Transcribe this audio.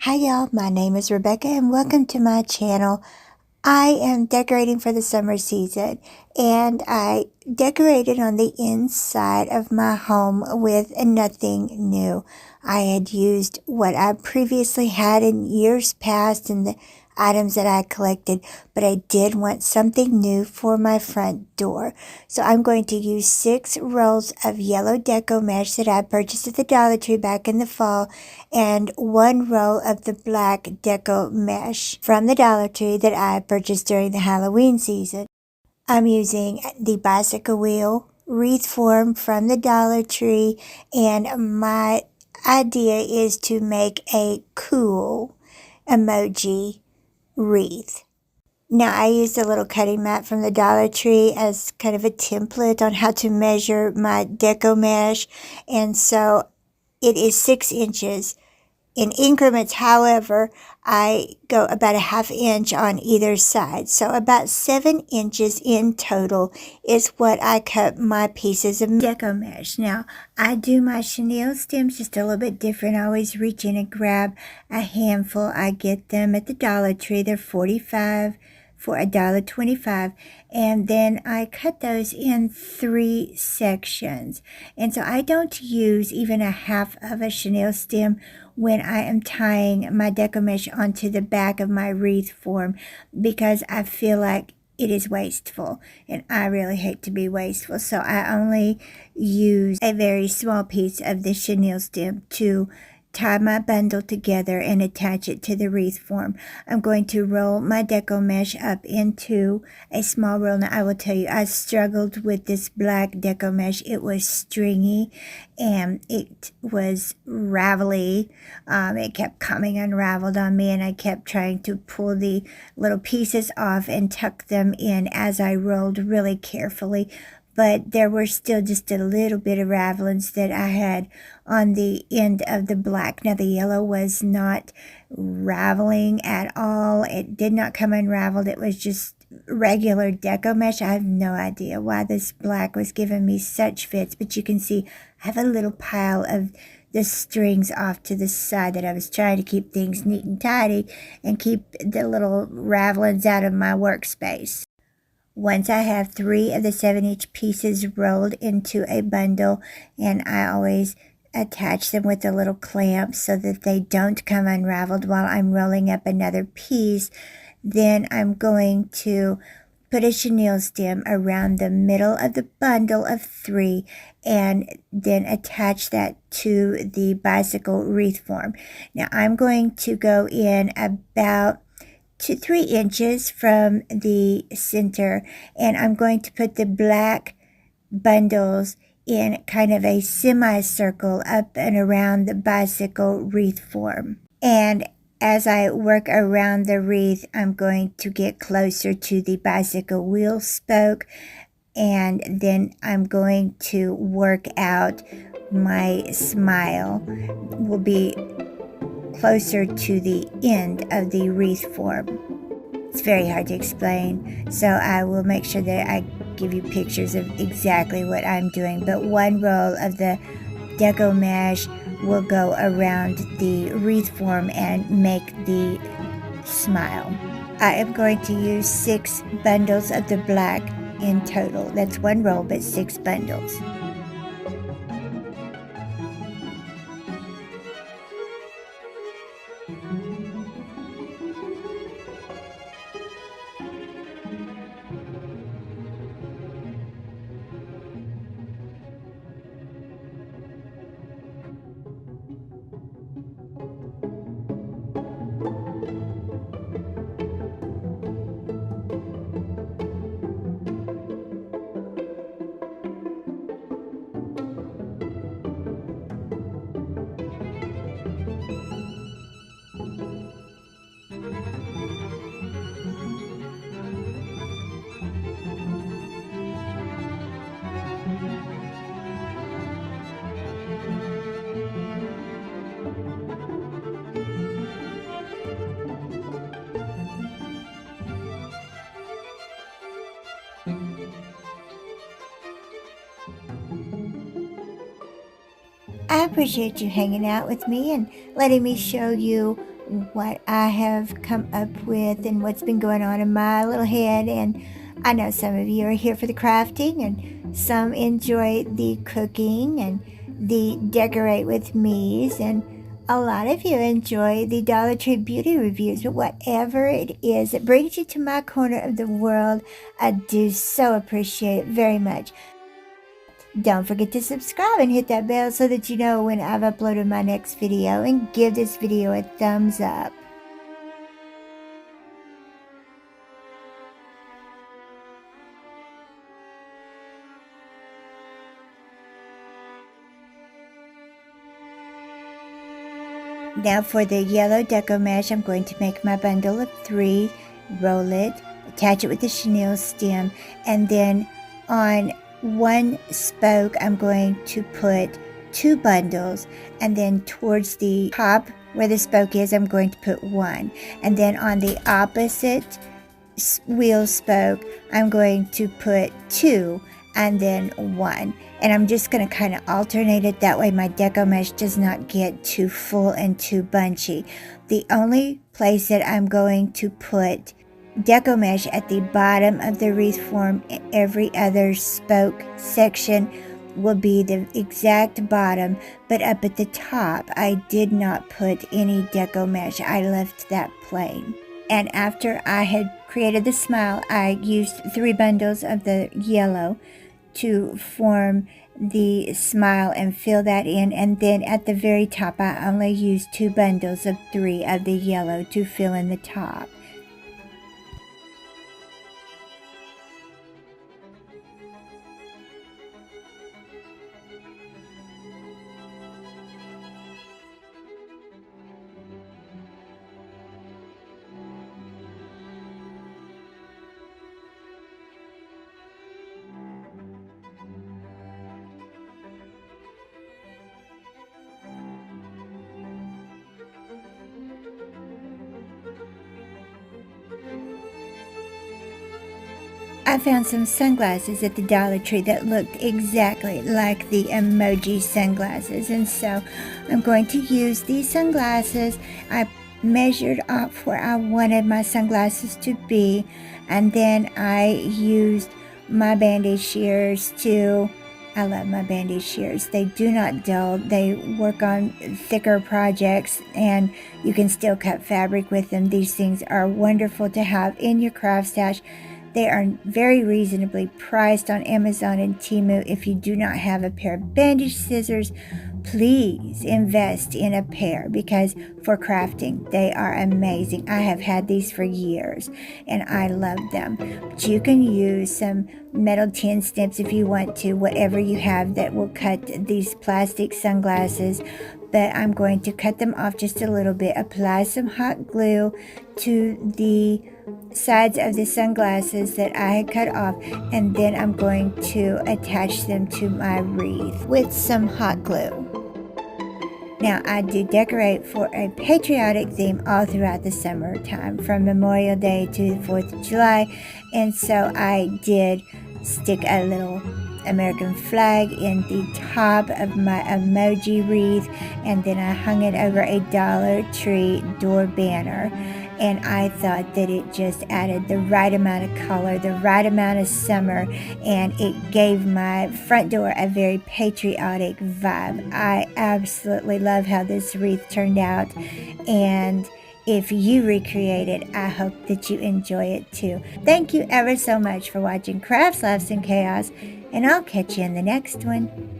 Hi y'all, my name is Rebecca and welcome to my channel. I am decorating for the summer season and I decorated on the inside of my home with nothing new. I had used what I previously had in years past and the items that I collected, but I did want something new for my front door. So I'm going to use 6 rolls of yellow Deco mesh that I purchased at the Dollar Tree back in the fall and 1 roll of the black Deco mesh from the Dollar Tree that I purchased during the Halloween season. I'm using the bicycle wheel wreath form from the Dollar Tree, and my idea is to make a cool emoji wreath. Now, I used a little cutting mat from the Dollar Tree as kind of a template on how to measure my Deco mesh, and so it is 6 inches in increments. However, I go about a ½ inch on either side, so about 7 inches in total is what I cut my pieces of Deco mesh. Now, I do my chenille stems just a little bit different. I always reach in and grab a handful. I get them at the Dollar Tree. They're 45 for $1.25, and then I cut those in 3 sections. And so I don't use even a half of a chenille stem when I am tying my Deco mesh onto the back of my wreath form, because I feel like it is wasteful, and I really hate to be wasteful. So I only use a very small piece of the chenille stem to tie my bundle together and attach it to the wreath form. I'm going to roll my Deco mesh up into a small roll. Now, I will tell you, I struggled with this black Deco mesh. It was stringy and it was ravelly. It kept coming unraveled on me, and I kept trying to pull the little pieces off and tuck them in as I rolled really carefully. But there were still just a little bit of ravelings that I had on the end of the black. Now, the yellow was not raveling at all. It did not come unraveled. It was just regular Deco mesh. I have no idea why this black was giving me such fits, but you can see I have a little pile of the strings off to the side that I was trying to keep things neat and tidy and keep the little ravelings out of my workspace. Once I have 3 of the 7-inch pieces rolled into a bundle, and I always attach them with a little clamp so that they don't come unraveled while I'm rolling up another piece, then I'm going to put a chenille stem around the middle of the bundle of 3 and then attach that to the bicycle wreath form. Now, I'm going to go in about 3 inches from the center, and I'm going to put the black bundles in kind of a semicircle up and around the bicycle wreath form. And as I work around the wreath, I'm going to get closer to the bicycle wheel spoke, and then I'm going to work out my smile. Will be closer to the end of the wreath form. It's very hard to explain, so I will make sure that I give you pictures of exactly what I'm doing. But 1 roll of the Deco mesh will go around the wreath form and make the smile. I am going to use 6 bundles of the black in total. That's 1 roll, but 6 bundles. I appreciate you hanging out with me and letting me show you what I have come up with and what's been going on in my little head. And I know some of you are here for the crafting, and some enjoy the cooking and the decorate with me's, and a lot of you enjoy the Dollar Tree beauty reviews. But whatever it is that brings you to my corner of the world, I do so appreciate it very much. Don't forget to subscribe and hit that bell so that you know when I've uploaded my next video, and give this video a thumbs up. Now for the yellow deco mesh, I'm going to make my bundle of 3, roll it, attach it with the chenille stem, and then on one spoke I'm going to put 2 bundles, and then towards the top where the spoke is I'm going to put 1, and then on the opposite wheel spoke I'm going to put 2 and then 1, and I'm just going to kind of alternate it. That way my deco mesh does not get too full and too bunchy. The only place that I'm going to put deco mesh at the bottom of the wreath form, every other spoke section will be the exact bottom, but up at the top I did not put any deco mesh. I left that plain. And after I had created the smile, I used 3 bundles of the yellow to form the smile and fill that in, and then at the very top I only used 2 bundles of 3 of the yellow to fill in the top. I found some sunglasses at the Dollar Tree that looked exactly like the Emoji sunglasses, and so I'm going to use these sunglasses. I measured off where I wanted my sunglasses to be, and then I used my bandage shears to, I love my bandage shears. They do not dull. They work on thicker projects, and you can still cut fabric with them. These things are wonderful to have in your craft stash. They are very reasonably priced on Amazon and Temu. If you do not have a pair of bandage scissors, please invest in a pair, because for crafting they are amazing. I have had these for years and I love them. But you can use some metal tin snips if you want to, whatever you have that will cut these plastic sunglasses. But I'm going to cut them off just a little bit, apply some hot glue to the sides of the sunglasses that I had cut off, and then I'm going to attach them to my wreath with some hot glue. Now, I do decorate for a patriotic theme all throughout the summertime, from Memorial Day to the 4th of July, and so I did stick a little American flag in the top of my emoji wreath, and then I hung it over a Dollar Tree door banner. And I thought that it just added the right amount of color, the right amount of summer, and it gave my front door a very patriotic vibe. I absolutely love how this wreath turned out, and if you recreate it, I hope that you enjoy it too. Thank you ever so much for watching Crafts, Laughs, and Chaos, and I'll catch you in the next one.